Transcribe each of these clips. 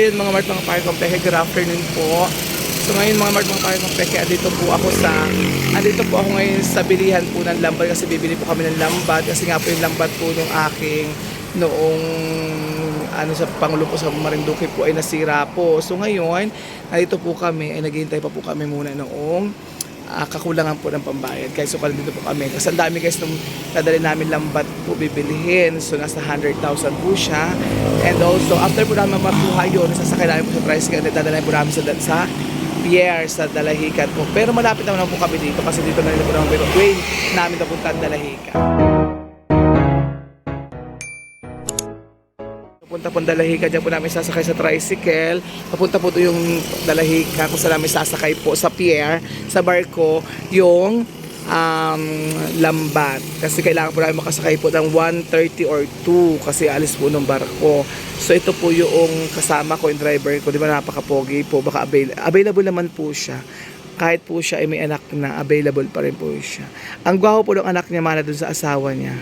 Ayun mga Mart, mga pare kompeke, good afternoon po. So ngayon mga Mart, mga pare kompeke, andito po ako ngayon sa bilihan po ng lambat kasi bibili po kami ng lambat kasi nga po yung lambat po nung aking noong sa Pangulo po sa Marinduque po ay nasira po. So ngayon, andito po kami, ay naghihintay pa po kami muna noong kakulangan po ng pambayad guys. So dito po kami kasi ang dami guys nung dadali namin lambat po bibilihin, so nasa 100,000 po siya. And also after po namin makuha yun, sasakay namin po sa tricycle at dadalhin po namin sa Pierre sa Dalahican po. Pero malapit naman po kami dito kasi dito na rin po naman way namin napunta ang Dalahican. Papunta po Dalahican, dyan po namin sasakay sa tricycle. Papunta po ito yung Dalahican kung saan namin sasakay po sa pier, sa barko, yung lambat. Kasi kailangan po namin makasakay po ng 1:30 or 2 kasi alis po ng barko. So ito po yung kasama ko, yung driver ko. Di ba napaka-pogi po, baka available naman po siya. Kahit po siya ay may anak na, available pa rin po siya. Ang gwapo po ng anak niya, mana dun sa asawa niya.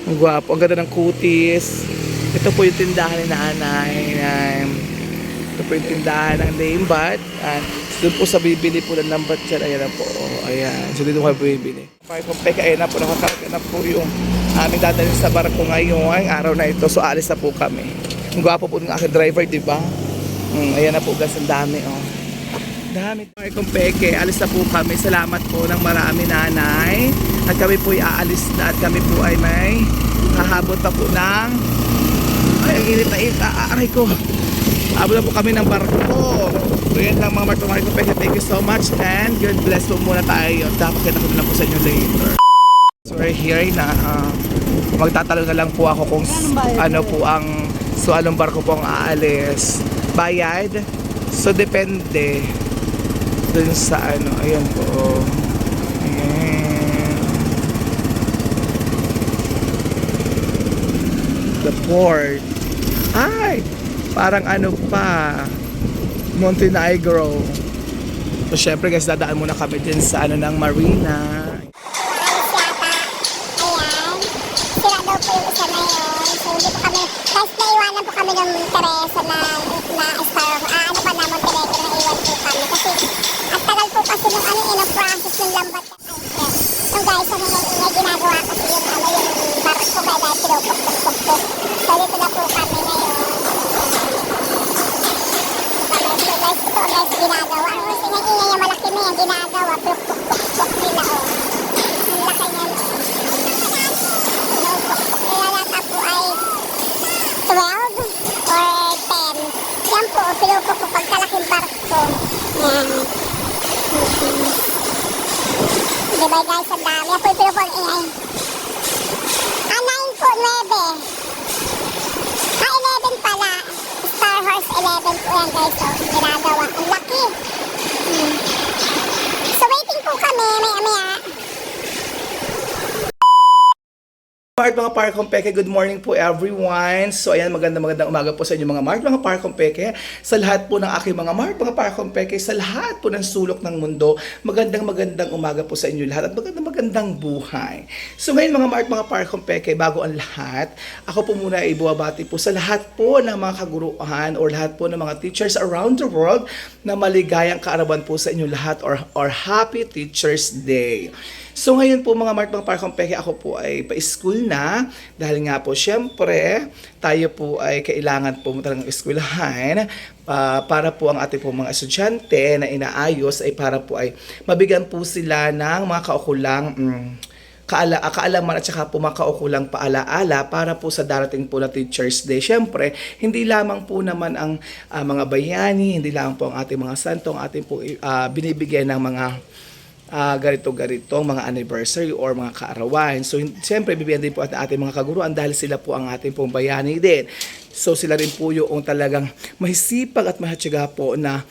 Ang gwapo, ang ganda ng kutis. Ito po yung tindahan ni nanay. Ito po yung tindahan ng lambat. Doon po sa bibili po ng lambat dyan. Ayan na po. Ayan. So dito kayo po bibili. Pag kumpeka, ayan na po. Nakakarga na po yung aming dadalhin sa barko ngayon. Araw na ito. So alis na po kami. Ang gwapo po ng aking driver, diba? Ayan na po guys. Ang dami. Dami. Pag kumpeke, alis na po kami. Salamat po ng marami nanay. At kami po ay aalis na. At kami po ay may hahabot pa po ng ang init na init, aray ko. Abot na po kami ng barko. So yan lang mga Mart, mga thank you so much and God bless po muna tayo. Dapat kita ko na po sa inyo later. So we're here na magtatanong na lang po ako kung ano po ang anong barko po ang aalis. Bayad? So depende dun sa ayan po. Ayan. The port. Ay, parang pa, Montenegro. So syempre guys, dadaan muna kami din sa ng marina. Ayan, sira daw po yung isa na yun. So hindi po kami, guys, naiwanan po kami ng Teresa na Star, pa na Montenegro, naiwan po kami. Kasi, at tagal po kasi nung process ng lambat. So guys, may ginagawa kasi yung barko ba dahil pinupukpuk po. So dito na po kami ngayon. So guys, ito guys ginagawa. Kasi ingay yung malaki na yung ginagawa. Pukpuk nila Ang laki niya. Kaya nata po ay 12 or 10. Yan po, pinupukpuk pagkalaking barko. Yan. Diba guys, ang dami. Yan po yung pinupukpuk ang ingay. 9 po, 9. 11 pala. Star Horse 11 po yan guys. So, ginagawa. Ang laki. So, waiting po kami. Maya-maya. Mga Park Kompeke, good morning po everyone. So ayan, magandang umaga po sa inyo mga Mart, mga Park Kompeke. Sa lahat po ng aking mga Mart, mga Park Kompeke, sa lahat po ng sulok ng mundo, magandang umaga po sa inyo lahat at magandang buhay. So ngayon mga Mart, mga Park Kompeke, bago ang lahat, ako po muna ay buwabati po sa lahat po ng mga kaguruan or lahat po ng mga teachers around the world na maligayang kaarawan po sa inyo lahat or Happy Teachers Day. So ngayon po mga Mart, mga Park Kompeke, ako po ay pa-school na dahil nga po syempre tayo po ay kailangan po talagang eskwelahan para po ang ating po mga estudyante na inaayos ay para po ay mabigyan po sila ng mga kaukulang kaalaman at saka po mga kaukulang paalaala para po sa darating po na Teachers Day. Syempre, hindi lamang po naman ang mga bayani, hindi lamang po ang ating mga santo, ang ating po binibigyan ng mga ganito-ganitong mga anniversary or mga kaarawan. So, siyempre, bibigyan din po at ating mga kaguruan dahil sila po ang ating pong bayani din. So, sila rin po yung talagang mahisipag at mahatsaga po na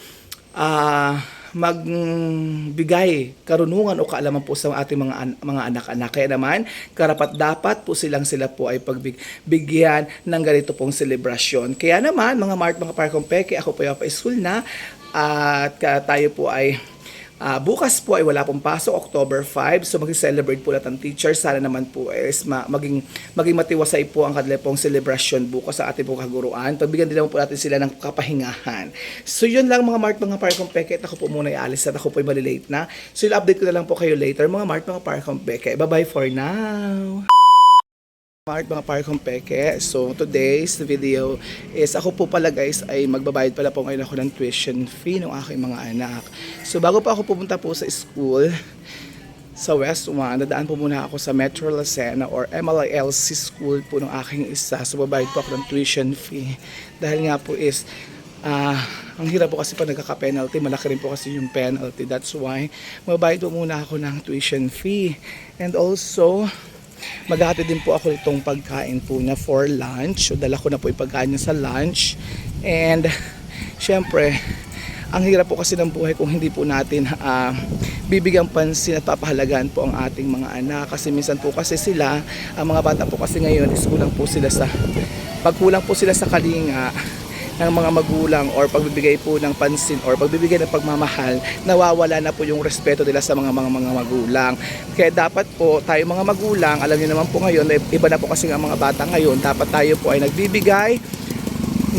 magbigay karunungan o kaalaman po sa ating mga anak-anak. Kaya naman, karapat-dapat po sila po ay pagbigyan ng ganito pong selebrasyon. Kaya naman, mga Mart, mga Park Kompeke, ako po ay pa-school na at tayo po ay Bukas po ay wala pong pasok, October 5. So mag-celebrate po lahat ng teachers. Sana naman po is maging matiwasay po ang kanila pong celebration bukas sa ating pong kaguruan. Pagbigyan din naman po natin sila ng kapahingahan. So yun lang mga Mart, mga Parkong Peke. Ako po muna ialis at ako po ay malilate na. So i-update ko na lang po kayo later mga Mart, mga Parkong Peke. Bye-bye for now! Mart, mga Parkong Peke. So today's video is ako po pala guys ay magbabayad pala po ngayon ako ng tuition fee ng aking mga anak. So bago pa ako pupunta po sa school sa West 1, dadaan po muna ako sa Metro Lucena or MLILC school po ng aking isa. So babayad po ako ng tuition fee. Dahil nga po is ang hirap po kasi pag nagkaka-penalty, malaki rin po kasi yung penalty. That's why magbabayad po muna ako ng tuition fee. And also maghahatid din po ako itong pagkain po niya for lunch. So dala ko na po yung pagkain niya sa lunch. And syempre, ang hirap po kasi ng buhay kung hindi po natin bibigyan pansin at papahalagaan po ang ating mga anak. Kasi minsan po kasi sila, ang mga bata po kasi ngayon is kulang po sila sa pagkulang po sila sa kalinga ng mga magulang or pagbibigay po ng pansin or pagbibigay ng pagmamahal, nawawala na po yung respeto nila sa mga magulang. Kaya dapat po tayo mga magulang, alam niyo naman po ngayon, iba na po kasi ang mga bata ngayon, dapat tayo po ay nagbibigay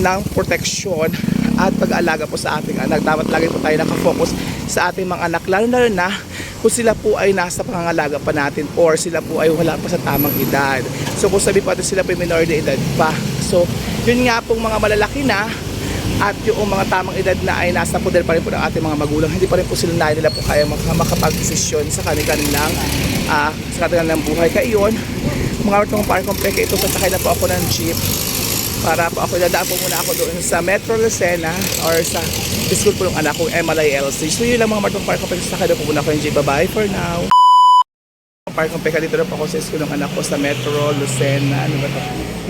ng proteksyon at pag-aalaga po sa ating anak. Dapat lagi po tayo nakafocus sa ating mga anak, lalo na kung sila po ay nasa pangangalaga pa natin or sila po ay wala pa sa tamang edad. So kung sabi po natin sila po ay minor de edad pa. So yun nga pong mga malalaki na at yung mga tamang edad na ay nasa poder pa rin po ng ating mga magulang, hindi pa rin po sila nila po kaya makapag-desisyon sa kanilang buhay. Kaya yun, mga Parkong Peke, ito sasakay na po ako ng jeep para po ako dadaan po muna ako doon sa Metro Lucena or sa school po ng anak ko, MLILC. So yun lang mga Parkong Peke, sasakay na po muna ako ng jeep. Bye for now. Parkong Peke, dito na po ako sa school ng anak ko sa Metro Lucena. Ano ba ito?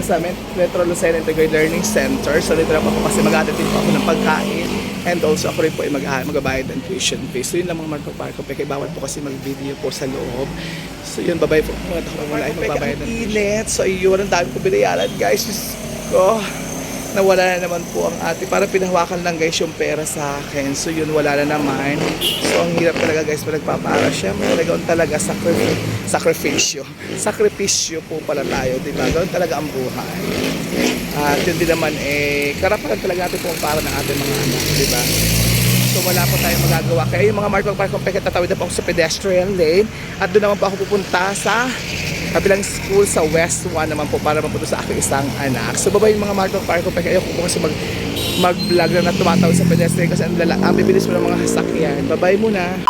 Sa Metro Lucena Integrated Learning Center. So dito na po ako kasi mag-aatid din po ako ng pagkain. And also ako rin po ay magbabayad ng tuition fee. So yun lang mga Parkong Peke. Bawal po kasi mag-video po sa loob. So yun, bye-bye po. Mga ako muna ay magbabayad ng init. So yun, ang dami ko binayaran guys. Ko, nawala na naman po ang ate. Para pinahawakan lang guys yung pera sa akin. So yun, wala na naman. So ang hirap talaga guys pag nagpapara siya. Gawin talaga sakripisyo po pala tayo, diba? Gawin talaga ang buhay. At yun din naman karapan talaga natin po para ng ating mga anak, diba? So wala po tayong magagawa. Kaya yung mga Parkong Peke, tatawid na po ako sa pedestrian lane. At doon naman po ako pupunta sa kabilang school sa West 1 naman po para mapunta sa aking isang anak. So babay yung mga Parkong Peke. Ayoko po kasi mag-vlog na tumatawid sa pedestrian kasi ang bibilis mo ng mga sasakyan. Babay muna.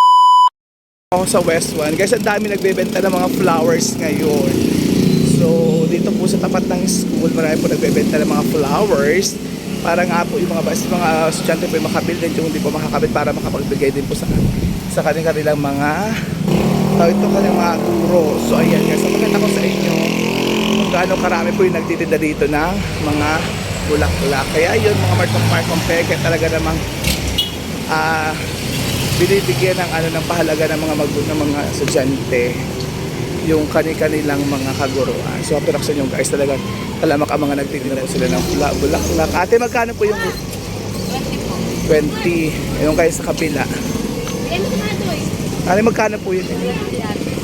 Ako sa West 1. Guys, ang dami nagbebenta ng mga flowers ngayon. So dito po sa tapat ng school, marami po nagbebenta ng mga flowers. Para nga po yung mga estudyante po yung makabili din yung hindi po makakabit para makapagbigay din po sa kanilang mga ito kanilang mga guro. So ayan guys, napakita ko sa inyo kung gaano karami po yung nagtitinda dito ng mga bulaklak. Kaya yun mga Parkong Peke, talaga namang binibigyan ng pahalaga ng mga estudyante yung kanilang mga kaguruan. So after action yung guys, talagang talamak ang mga nagtitinda po sila ng bulaklak. Ate, magkano po yung 20 po? 20. Yung guys sa kabila. Ate, magkano po yun?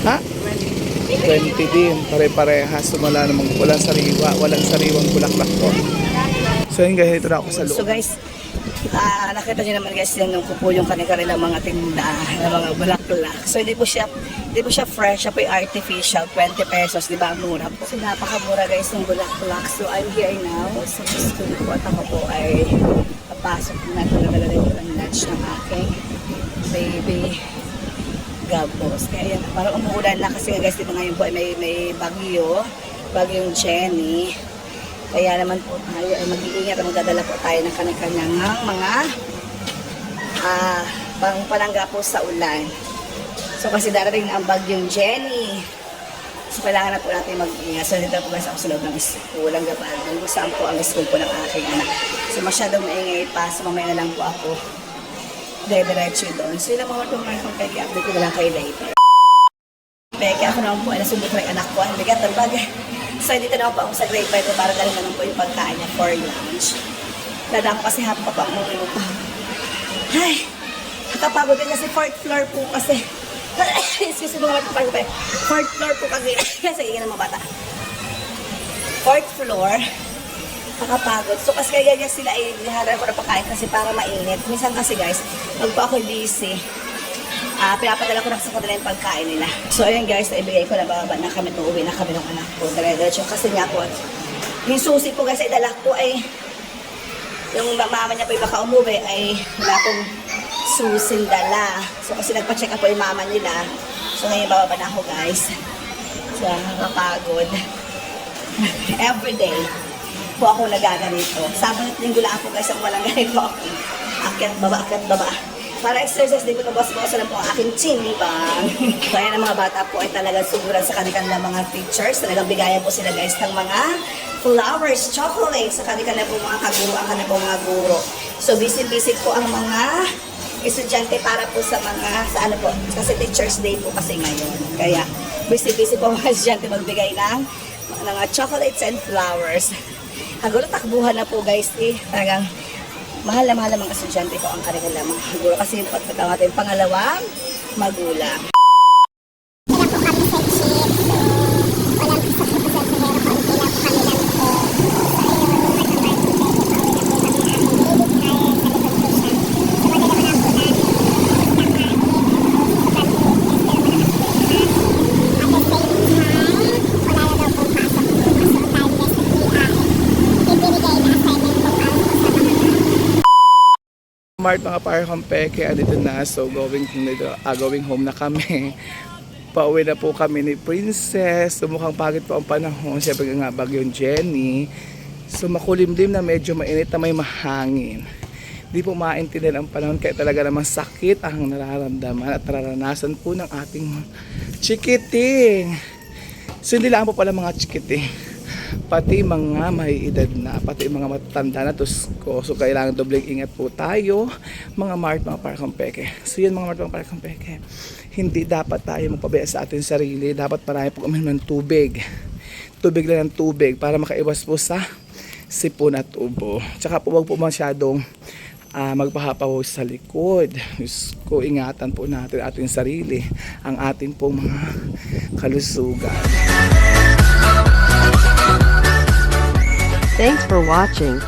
Ha? 20 din. Pare-parehas. So walang sariwang bulaklak po. So yun guys, ito na ako sa loob. So guys, nakita niyo naman guys yan ko po yung kanilang mga tinda ng mga bulaklak. So hindi po siya fresh, siya po yung artificial, 20 pesos, di ba? Mura po. So napakamura guys ng bulaklak. So I'm here now sa school po at ako po ay papasok na ito na yung lunch ng aking baby Gabos. Kaya yan, parang umuulan na kasi guys, dito ngayon po ay may bagyong Jenny. Kaya naman po tayo ay mag-iingat at magdadala po tayo ng kanyang mga panangga po sa ulan. So kasi darating na ang bagyong Jenny. So kailangan na po natin mag-iingat. So dito po guys ako sa loob ng school. Ang gabal. Kung saan po ang school po ng aking anak. So masyadong maingay pa. So mamaya na lang po ako diretso doon. So yun ang mga Parkong Peke. Update ko na lang kayo later. Peke ako naman po ay nasumbot ko yung anak ko. Ang bigat ang bagay. So dito na po ako sa grade 5 para galing naman po yung pagkain niya for lunch. Dadaan ko kasi hapon pa po ako. Ay! Nakapagod din kasi 4th floor po kasi. Excuse me mga bata. 4th floor po kasi. Kasi ingin ng mga bata. 4th floor. Nakapagod. So kasi kaya sila ay niharap ko na pagkain kasi para mainit. Minsan kasi guys, pag po ako busy, pinapadala ko na sa kanila yung pagkain nila. So ayun guys, naibigay ko na bababa na kami, uuwi na kami ng anak ko. Diretso kasi nga po, yung susi po guys ay dala ko ay, yung mama niya po yung baka umuwi ay wala pong susing dala. So kasi nagpa-check up po yung mama nila. So ngayon bababa na ako guys. So nakapagod. Everyday po ako nagaganito. Sabado at linggo lang po guys ang walang ganito ako. Akyat baba. Para exercise din po na boss-boss lang po ang aking timbang. Kaya ng mga bata po ay talagang suguran sa kanilang mga teachers. Talagang bigayan po sila guys ng mga flowers, chocolates sa kanilang po mga kaguro, ang kanilang po mga guro. So busy-busy po ang mga estudyante para po sa mga, sa ano po, kasi teachers day po kasi ngayon. Kaya busy-busy po ang mga estudyante magbigay ng mga chocolates and flowers. Hagulo takbuhan na po guys eh. Talagang mahal na mga estudyante po ang kanilang mga guro kasi yung pagkatawag natin pangalawang magulang. Sila po kami sa chips. So, walang pasok po sa pero konti lang po kami lang po. Mart mga Parkampeke, andito na. So going home na kami. Pauwi na po kami ni Princess. So mukhang pagit po ang panahon. Siyempre nga bagyong Jenny. So makulimlim na medyo mainit na may mahangin. Di po maintindihan ang panahon kaya talaga namang sakit ang nararamdaman at nararanasan po ng ating chikiting. So hindi lang po pala mga chikiting. Pati mga may edad na, pati mga matanda na tusko. So kailangan dobleng ingat po tayo mga Mart, mga Parkampeke. So yun mga Mart, mga Parkampeke, hindi dapat tayo magpabaya sa ating sarili. Dapat marami po kami ng tubig. Tubig lang ng tubig para makaiwas po sa sipon at ubo. Tsaka po wag po masyadong magpahapaw sa likod. Ko ingatan po natin ating sarili, ang ating pong mga kalusugan. Thanks for watching.